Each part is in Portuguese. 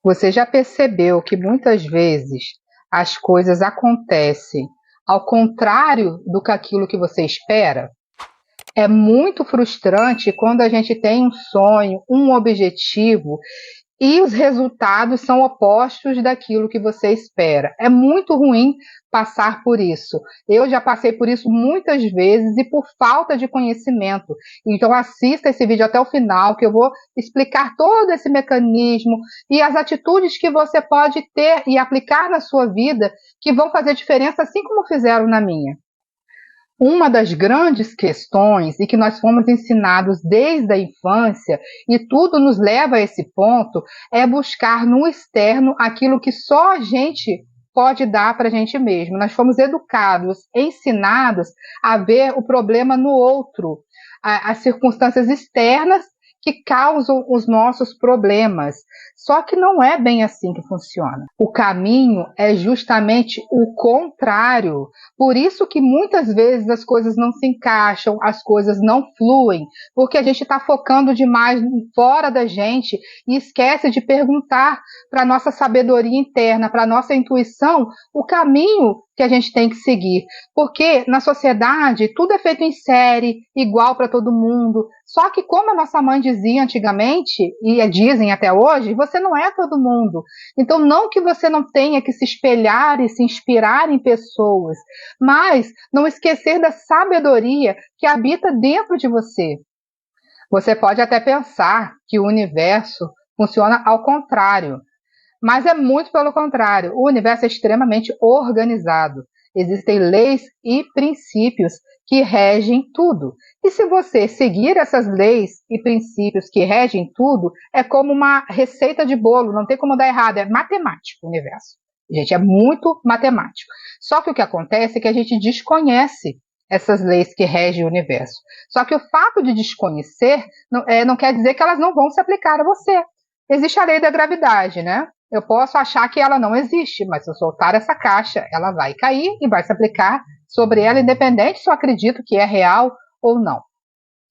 Você já percebeu que muitas vezes as coisas acontecem ao contrário do que aquilo que você espera? É muito frustrante quando a gente tem um sonho, um objetivo e os resultados são opostos daquilo que você espera. É muito ruim passar por isso. Eu já passei por isso muitas vezes e por falta de conhecimento. Então assista esse vídeo até o final, que eu vou explicar todo esse mecanismo e as atitudes que você pode ter e aplicar na sua vida que vão fazer diferença, assim como fizeram na minha. Uma das grandes questões e que nós fomos ensinados desde a infância, e tudo nos leva a esse ponto, é buscar no externo aquilo que só a gente pode dar para a gente mesmo. Nós fomos educados, ensinados a ver o problema no outro, as circunstâncias externas que causam os nossos problemas. Só que não é bem assim que funciona. O caminho é justamente o contrário. Por isso que muitas vezes as coisas não se encaixam, as coisas não fluem, porque a gente está focando demais fora da gente e esquece de perguntar para a nossa sabedoria interna, para a nossa intuição, o caminho que a gente tem que seguir. Porque na sociedade tudo é feito em série, igual para todo mundo. Só que como a nossa mãe dizia antigamente, e dizem até hoje, você não é todo mundo. Então não que você não tenha que se espelhar e se inspirar em pessoas, mas não esquecer da sabedoria que habita dentro de você. Você pode até pensar que o universo funciona ao contrário, mas é muito pelo contrário. O universo é extremamente organizado. Existem leis e princípios que regem tudo. E se você seguir essas leis e princípios que regem tudo, é como uma receita de bolo, não tem como dar errado, é matemático o universo. Gente, é muito matemático. Só que o que acontece é que a gente desconhece essas leis que regem o universo. Só que o fato de desconhecer não quer dizer que elas não vão se aplicar a você. Existe a lei da gravidade, né? Eu posso achar que ela não existe, mas se eu soltar essa caixa, ela vai cair e vai se aplicar sobre ela, independente se eu acredito que é real ou não.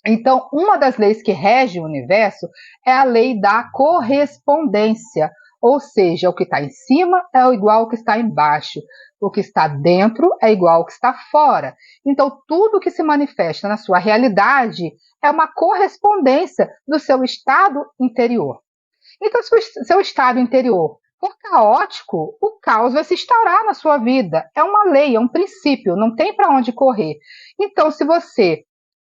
Então, uma das leis que rege o universo é a lei da correspondência, ou seja, o que está em cima é igual ao que está embaixo, o que está dentro é igual ao que está fora. Então, tudo que se manifesta na sua realidade é uma correspondência do seu estado interior. Então, se o seu estado interior for caótico, o caos vai se instaurar na sua vida. É uma lei, é um princípio, não tem para onde correr. Então, se você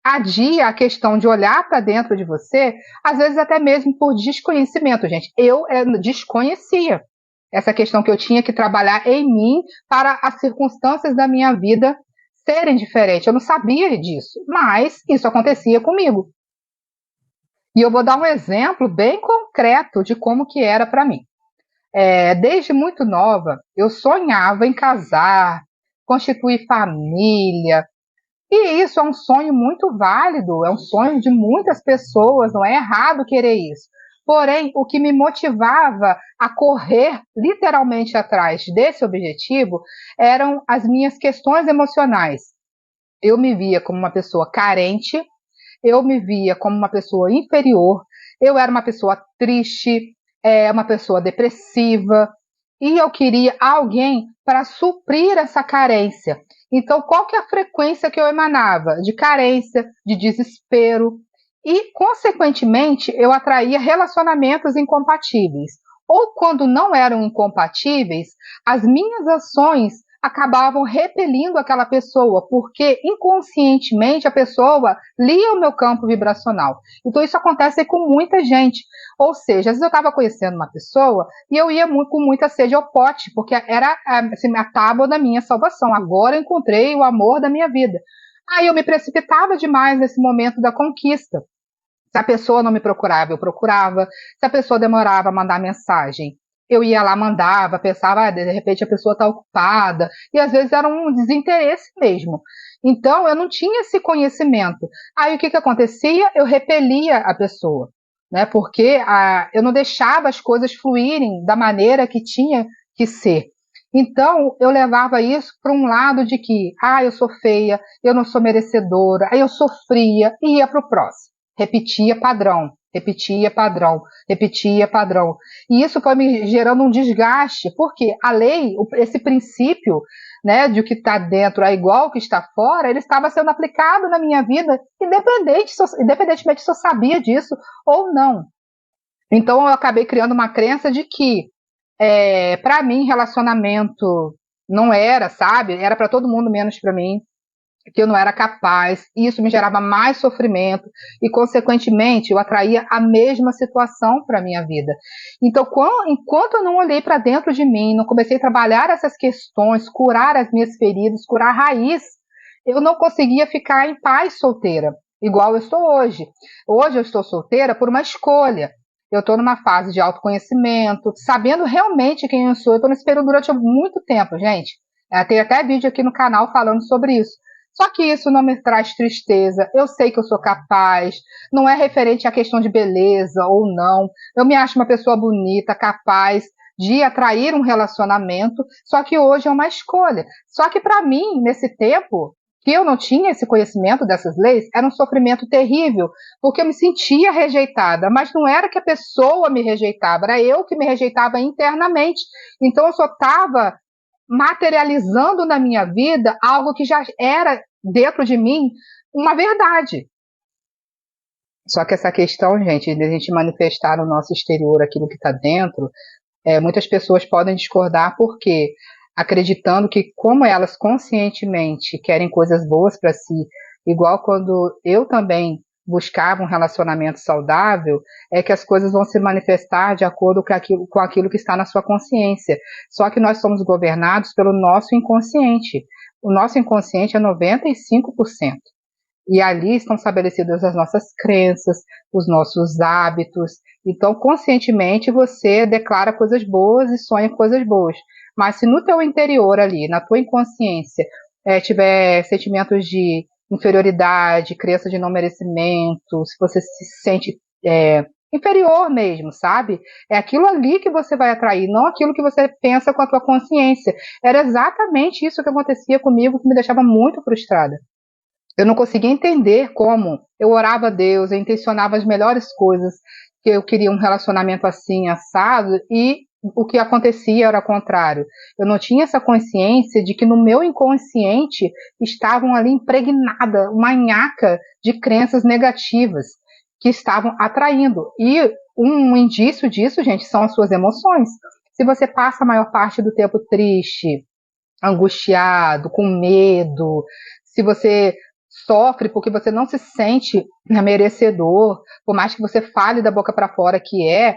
adia a questão de olhar para dentro de você, às vezes até mesmo por desconhecimento, gente. Eu desconhecia essa questão que eu tinha que trabalhar em mim para as circunstâncias da minha vida serem diferentes. Eu não sabia disso, mas isso acontecia comigo. E eu vou dar um exemplo bem concreto de como que era para mim. Desde muito nova, eu sonhava em casar, constituir família. E isso é um sonho muito válido, é um sonho de muitas pessoas, não é errado querer isso. Porém, o que me motivava a correr literalmente atrás desse objetivo eram as minhas questões emocionais. Eu me via como uma pessoa carente, eu me via como uma pessoa inferior, eu era uma pessoa triste, uma pessoa depressiva, e eu queria alguém para suprir essa carência. Então, qual que é a frequência que eu emanava? De carência, de desespero, e, consequentemente, eu atraía relacionamentos incompatíveis. Ou quando não eram incompatíveis, as minhas ações acabavam repelindo aquela pessoa, porque inconscientemente a pessoa lia o meu campo vibracional. Então isso acontece com muita gente. Ou seja, às vezes eu estava conhecendo uma pessoa e eu ia com muita sede ao pote, porque era assim, a tábua da minha salvação. Agora eu encontrei o amor da minha vida. Aí eu me precipitava demais nesse momento da conquista. Se a pessoa não me procurava, eu procurava. Se a pessoa demorava a mandar mensagem, eu ia lá, mandava, pensava, de repente a pessoa está ocupada. E às vezes era um desinteresse mesmo. Então eu não tinha esse conhecimento. Aí o que acontecia? Eu repelia a pessoa, né? Porque eu não deixava as coisas fluírem da maneira que tinha que ser. Então eu levava isso para um lado de que, eu sou feia, eu não sou merecedora, aí eu sofria e ia para o próximo. Repetia padrão, repetia padrão. E isso foi me gerando um desgaste, porque a lei, esse princípio, né, de o que está dentro é igual ao que está fora, ele estava sendo aplicado na minha vida, independentemente se eu sabia disso ou não. Então eu acabei criando uma crença de que, para mim, relacionamento não era, sabe? Era para todo mundo menos para mim, que eu não era capaz. E isso me gerava mais sofrimento e, consequentemente, eu atraía a mesma situação para minha vida. Então, enquanto eu não olhei para dentro de mim, não comecei a trabalhar essas questões, curar as minhas feridas, curar a raiz, eu não conseguia ficar em paz solteira, igual eu estou hoje. Hoje eu estou solteira por uma escolha. Eu estou numa fase de autoconhecimento, sabendo realmente quem eu sou. Eu estou nesse período durante muito tempo, gente. Tem até vídeo aqui no canal falando sobre isso. Só que isso não me traz tristeza. Eu sei que eu sou capaz. Não é referente à questão de beleza ou não. Eu me acho uma pessoa bonita, capaz de atrair um relacionamento. Só que hoje é uma escolha. Só que para mim, nesse tempo que eu não tinha esse conhecimento dessas leis, era um sofrimento terrível, porque eu me sentia rejeitada, mas não era que a pessoa me rejeitava, era eu que me rejeitava internamente. Então eu só estava materializando na minha vida algo que já era dentro de mim uma verdade. Só que essa questão, gente, de a gente manifestar no nosso exterior aquilo que está dentro, muitas pessoas podem discordar porque acreditando que como elas conscientemente querem coisas boas para si, igual quando eu também buscava um relacionamento saudável, é que as coisas vão se manifestar de acordo com aquilo que está na sua consciência. Só que nós somos governados pelo nosso inconsciente. O nosso inconsciente é 95%. E ali estão estabelecidas as nossas crenças, os nossos hábitos. Então, conscientemente, você declara coisas boas e sonha coisas boas. Mas se no teu interior ali, na tua inconsciência, tiver sentimentos de inferioridade, crença de não merecimento, se você se sente inferior mesmo, sabe? É aquilo ali que você vai atrair, não aquilo que você pensa com a tua consciência. Era exatamente isso que acontecia comigo, que me deixava muito frustrada. Eu não conseguia entender como eu orava a Deus, eu intencionava as melhores coisas, que eu queria um relacionamento assim, assado, e o que acontecia era o contrário. Eu não tinha essa consciência de que no meu inconsciente estavam ali impregnada uma nhaca de crenças negativas que estavam atraindo. E um indício disso, gente, são as suas emoções. Se você passa a maior parte do tempo triste, angustiado, com medo, se você sofre porque você não se sente merecedor, por mais que você fale da boca para fora que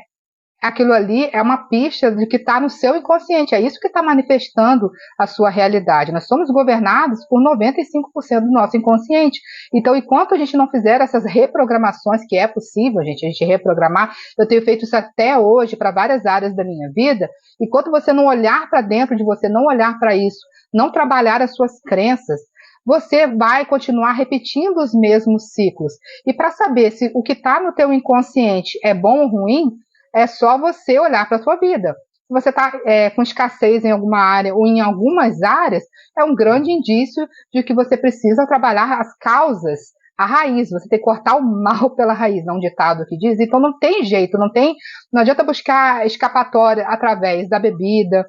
aquilo ali é uma pista de que está no seu inconsciente, é isso que está manifestando a sua realidade. Nós somos governados por 95% do nosso inconsciente. Então, enquanto a gente não fizer essas reprogramações, que é possível, gente, a gente reprogramar, eu tenho feito isso até hoje para várias áreas da minha vida, enquanto você não olhar para dentro de você, não olhar para isso, não trabalhar as suas crenças, você vai continuar repetindo os mesmos ciclos. E para saber se o que está no teu inconsciente é bom ou ruim, é só você olhar para a sua vida. Se você está com escassez em alguma área ou em algumas áreas, é um grande indício de que você precisa trabalhar as causas, a raiz. Você tem que cortar o mal pela raiz, não um ditado que diz. Então não tem jeito, não adianta buscar escapatória através da bebida,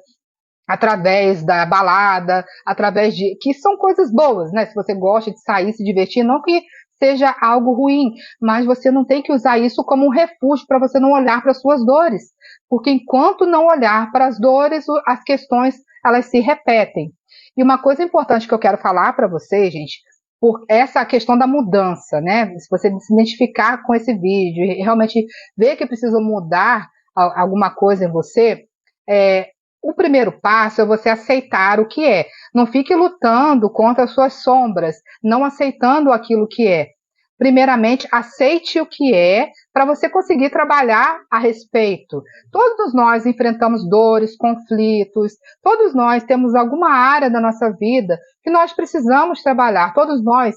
através da balada, através de... que são coisas boas, né? Se você gosta de sair, se divertir, não que seja algo ruim, mas você não tem que usar isso como um refúgio para você não olhar para as suas dores, porque enquanto não olhar para as dores, as questões, elas se repetem. E uma coisa importante que eu quero falar para vocês, gente, por essa questão da mudança, né? Se você se identificar com esse vídeo e realmente ver que precisa mudar alguma coisa em você, o primeiro passo é você aceitar o que é. Não fique lutando contra as suas sombras, não aceitando aquilo que é. Primeiramente, aceite o que é para você conseguir trabalhar a respeito. Todos nós enfrentamos dores, conflitos, todos nós temos alguma área da nossa vida que nós precisamos trabalhar. Todos nós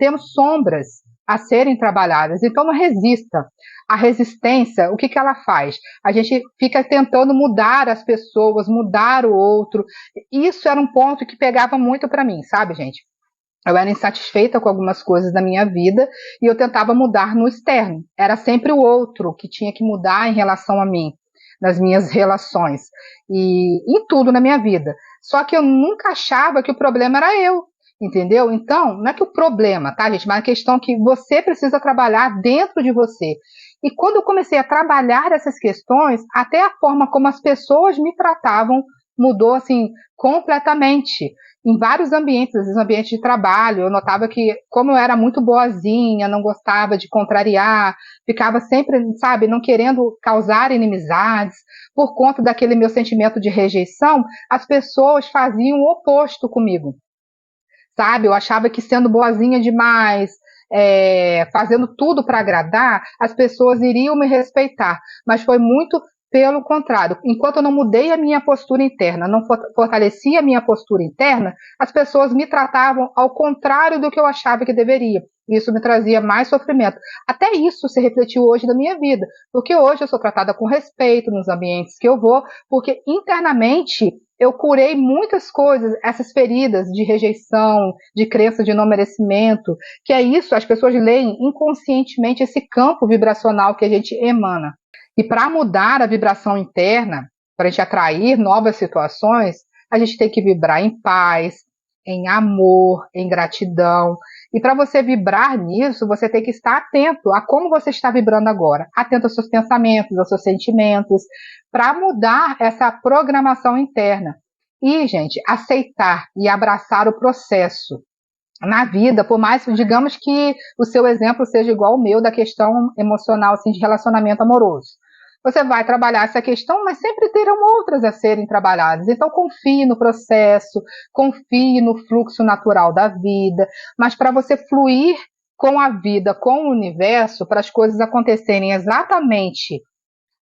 temos sombras a serem trabalhadas, então não resista. A resistência, o que ela faz? A gente fica tentando mudar as pessoas, mudar o outro. Isso era um ponto que pegava muito para mim, sabe, gente? Eu era insatisfeita com algumas coisas da minha vida e eu tentava mudar no externo. Era sempre o outro que tinha que mudar em relação a mim, nas minhas relações e em tudo na minha vida. Só que eu nunca achava que o problema era eu, entendeu? Então, não é que o problema, tá, gente? Mas a questão que você precisa trabalhar dentro de você. E quando eu comecei a trabalhar essas questões, até a forma como as pessoas me tratavam mudou, assim, completamente em vários ambientes, às vezes ambiente de trabalho, eu notava que, como eu era muito boazinha, não gostava de contrariar, ficava sempre, sabe, não querendo causar inimizades, por conta daquele meu sentimento de rejeição, as pessoas faziam o oposto comigo, sabe? Eu achava que sendo boazinha demais, fazendo tudo para agradar, as pessoas iriam me respeitar, mas foi muito pelo contrário. Enquanto eu não mudei a minha postura interna, não fortaleci a minha postura interna, as pessoas me tratavam ao contrário do que eu achava que deveria. Isso me trazia mais sofrimento. Até isso se refletiu hoje na minha vida, porque hoje eu sou tratada com respeito nos ambientes que eu vou, porque internamente eu curei muitas coisas, essas feridas de rejeição, de crença de não merecimento, que é isso, as pessoas leem inconscientemente esse campo vibracional que a gente emana. E para mudar a vibração interna, para a gente atrair novas situações, a gente tem que vibrar em paz, em amor, em gratidão. E para você vibrar nisso, você tem que estar atento a como você está vibrando agora. Atento aos seus pensamentos, aos seus sentimentos, para mudar essa programação interna. E, gente, aceitar e abraçar o processo na vida, por mais, digamos que o seu exemplo seja igual ao meu da questão emocional, assim, de relacionamento amoroso. Você vai trabalhar essa questão, mas sempre terão outras a serem trabalhadas. Então, confie no processo, confie no fluxo natural da vida, mas para você fluir com a vida, com o universo, para as coisas acontecerem exatamente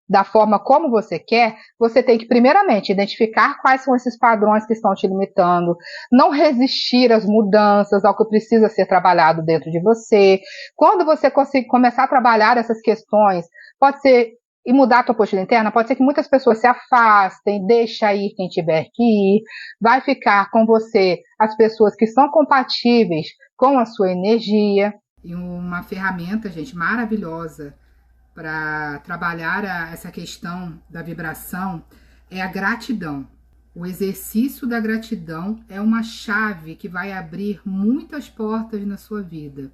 da forma como você quer, você tem que, primeiramente, identificar quais são esses padrões que estão te limitando, não resistir às mudanças, ao que precisa ser trabalhado dentro de você. Quando você começar a trabalhar essas questões, pode ser, e mudar a tua postura interna, pode ser que muitas pessoas se afastem, deixa ir quem tiver que ir, vai ficar com você as pessoas que são compatíveis com a sua energia. E uma ferramenta, gente, maravilhosa para trabalhar essa questão da vibração é a gratidão. O exercício da gratidão é uma chave que vai abrir muitas portas na sua vida.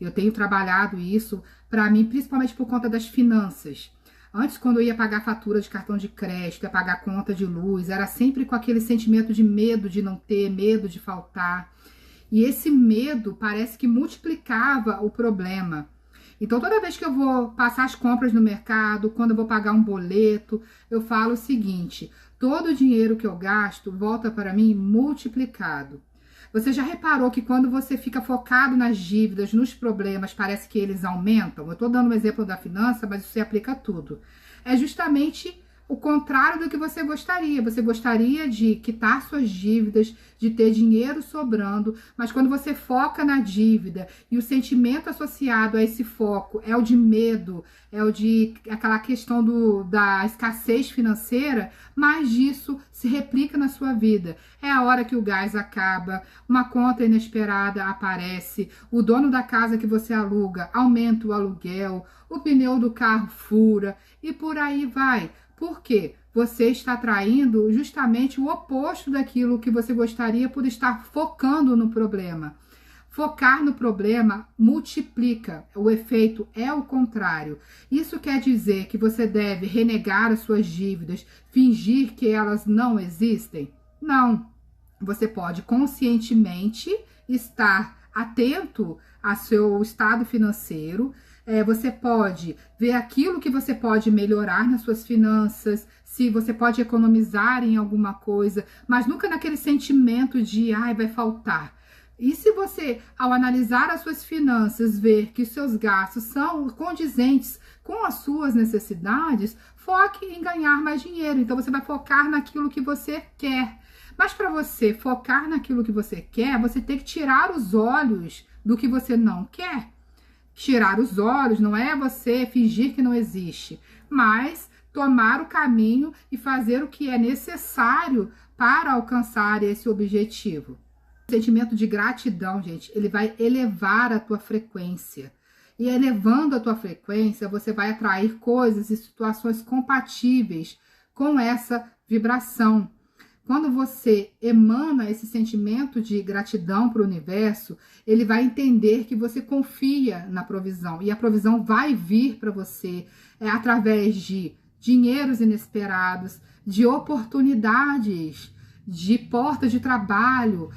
Eu tenho trabalhado isso para mim, principalmente por conta das finanças. Antes, quando eu ia pagar fatura de cartão de crédito, ia pagar conta de luz, era sempre com aquele sentimento de medo de não ter, medo de faltar. E esse medo parece que multiplicava o problema. Então, toda vez que eu vou passar as compras no mercado, quando eu vou pagar um boleto, eu falo o seguinte: todo o dinheiro que eu gasto volta para mim multiplicado. Você já reparou que quando você fica focado nas dívidas, nos problemas, parece que eles aumentam? Eu estou dando um exemplo da finança, mas isso se aplica a tudo. É justamente o contrário do que você gostaria. Você gostaria de quitar suas dívidas, de ter dinheiro sobrando, mas quando você foca na dívida e o sentimento associado a esse foco é o de medo, é o de aquela questão da escassez financeira, mais disso se replica na sua vida. É a hora que o gás acaba, uma conta inesperada aparece, o dono da casa que você aluga aumenta o aluguel, o pneu do carro fura e por aí vai. Por quê? Você está atraindo justamente o oposto daquilo que você gostaria por estar focando no problema. Focar no problema multiplica, o efeito é o contrário. Isso quer dizer que você deve renegar as suas dívidas, fingir que elas não existem? Não. Você pode conscientemente estar atento ao seu estado financeiro. Você pode ver aquilo que você pode melhorar nas suas finanças, se você pode economizar em alguma coisa, mas nunca naquele sentimento de, ai, vai faltar. E se você, ao analisar as suas finanças, ver que os seus gastos são condizentes com as suas necessidades, foque em ganhar mais dinheiro. Então, você vai focar naquilo que você quer. Mas para você focar naquilo que você quer, você tem que tirar os olhos do que você não quer. Tirar os olhos não é você fingir que não existe, mas tomar o caminho e fazer o que é necessário para alcançar esse objetivo. O sentimento de gratidão, gente, ele vai elevar a tua frequência. E elevando a tua frequência, você vai atrair coisas e situações compatíveis com essa vibração. Quando você emana esse sentimento de gratidão para o universo, ele vai entender que você confia na provisão. E a provisão vai vir para você através de dinheiros inesperados, de oportunidades, de portas de trabalho,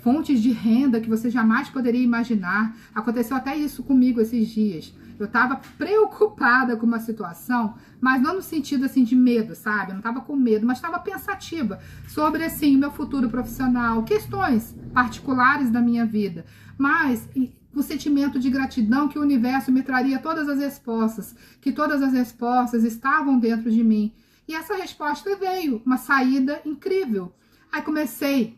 fontes de renda que você jamais poderia imaginar. Aconteceu até isso comigo esses dias. Eu estava preocupada com uma situação, mas não no sentido assim de medo, sabe? Eu não estava com medo, mas estava pensativa sobre assim, o meu futuro profissional, questões particulares da minha vida. Mas o sentimento de gratidão que o universo me traria todas as respostas, que todas as respostas estavam dentro de mim. E essa resposta veio, uma saída incrível. Aí comecei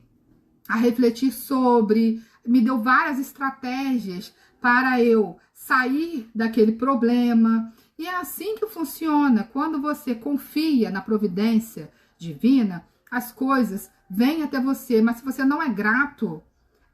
a refletir sobre, me deu várias estratégias para eu sair daquele problema. E é assim que funciona. Quando você confia na providência divina, as coisas vêm até você. Mas se você não é grato,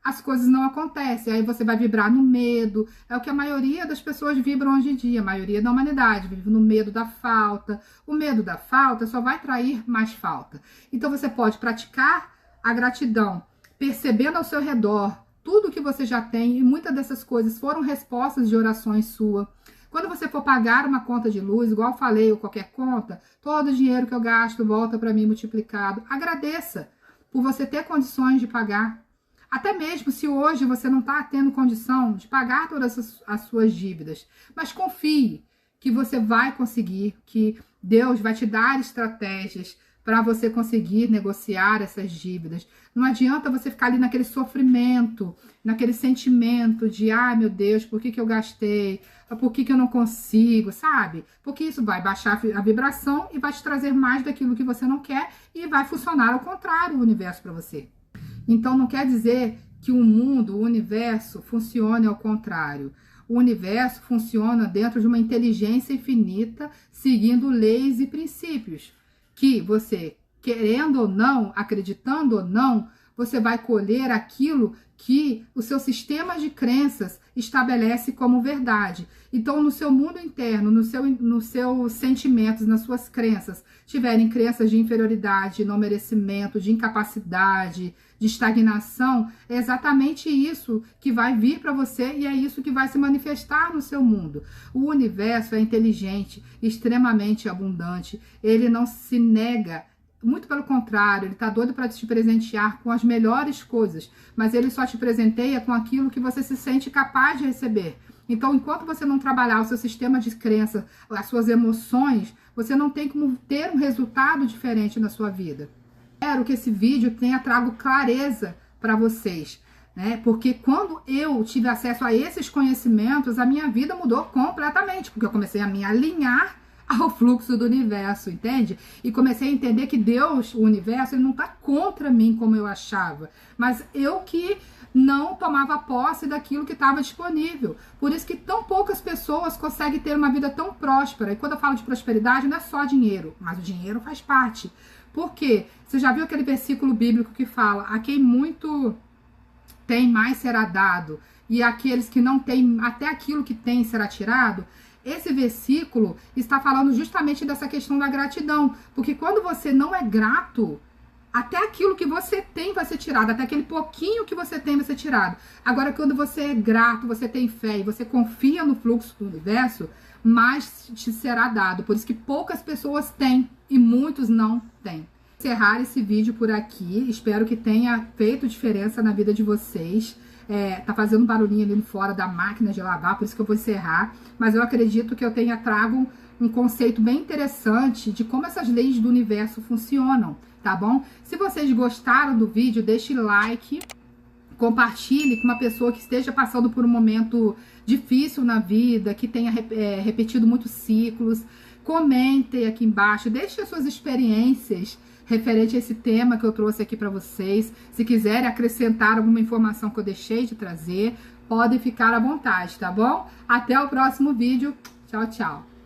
as coisas não acontecem. Aí você vai vibrar no medo. É o que a maioria das pessoas vibram hoje em dia. A maioria da humanidade vive no medo da falta. O medo da falta só vai trair mais falta. Então você pode praticar a gratidão, percebendo ao seu redor tudo que você já tem, e muitas dessas coisas foram respostas de orações suas. Quando você for pagar uma conta de luz, igual eu falei, ou qualquer conta, todo o dinheiro que eu gasto volta para mim multiplicado. Agradeça por você ter condições de pagar. Até mesmo se hoje você não está tendo condição de pagar todas as suas dívidas. Mas confie que você vai conseguir, que Deus vai te dar estratégias para você conseguir negociar essas dívidas. Não adianta você ficar ali naquele sofrimento, naquele sentimento de, ai meu Deus, por que eu gastei? Por que eu não consigo, sabe? Porque isso vai baixar a vibração e vai te trazer mais daquilo que você não quer e vai funcionar ao contrário o universo para você. Então não quer dizer que o mundo, o universo, funcione ao contrário. O universo funciona dentro de uma inteligência infinita, seguindo leis e princípios, que você, querendo ou não, acreditando ou não, você vai colher aquilo que o seu sistema de crenças estabelece como verdade. Então, no seu mundo interno, nos seus sentimentos, nas suas crenças, tiverem crenças de inferioridade, de não merecimento, de incapacidade, de estagnação, é exatamente isso que vai vir para você e é isso que vai se manifestar no seu mundo. O universo é inteligente, extremamente abundante, ele não se nega. Muito pelo contrário, ele está doido para te presentear com as melhores coisas, mas ele só te presenteia com aquilo que você se sente capaz de receber. Então, enquanto você não trabalhar o seu sistema de crença, as suas emoções, você não tem como ter um resultado diferente na sua vida. Espero que esse vídeo tenha trago clareza para vocês, né? Porque quando eu tive acesso a esses conhecimentos, a minha vida mudou completamente, porque eu comecei a me alinhar ao fluxo do universo, entende? E comecei a entender que Deus, o universo, ele não está contra mim como eu achava, mas eu que não tomava posse daquilo que estava disponível. Por isso que tão poucas pessoas conseguem ter uma vida tão próspera. E quando eu falo de prosperidade, não é só dinheiro, mas o dinheiro faz parte. Por quê? Você já viu aquele versículo bíblico que fala: a quem muito tem, mais será dado, e aqueles que não têm, até aquilo que tem será tirado? Esse versículo está falando justamente dessa questão da gratidão, porque quando você não é grato, até aquilo que você tem vai ser tirado, até aquele pouquinho que você tem vai ser tirado. Agora, quando você é grato, você tem fé e você confia no fluxo do universo, mais te será dado. Por isso que poucas pessoas têm e muitos não têm. Vou encerrar esse vídeo por aqui, espero que tenha feito diferença na vida de vocês. Tá fazendo um barulhinho ali fora da máquina de lavar, por isso que eu vou encerrar. Mas eu acredito que eu tenha trago um conceito bem interessante de como essas leis do universo funcionam, tá bom? Se vocês gostaram do vídeo, deixe like, compartilhe com uma pessoa que esteja passando por um momento difícil na vida, que tenha repetido muitos ciclos. Comentem aqui embaixo, deixe as suas experiências referente a esse tema que eu trouxe aqui para vocês. Se quiserem acrescentar alguma informação que eu deixei de trazer, podem ficar à vontade, tá bom? Até o próximo vídeo. Tchau, tchau.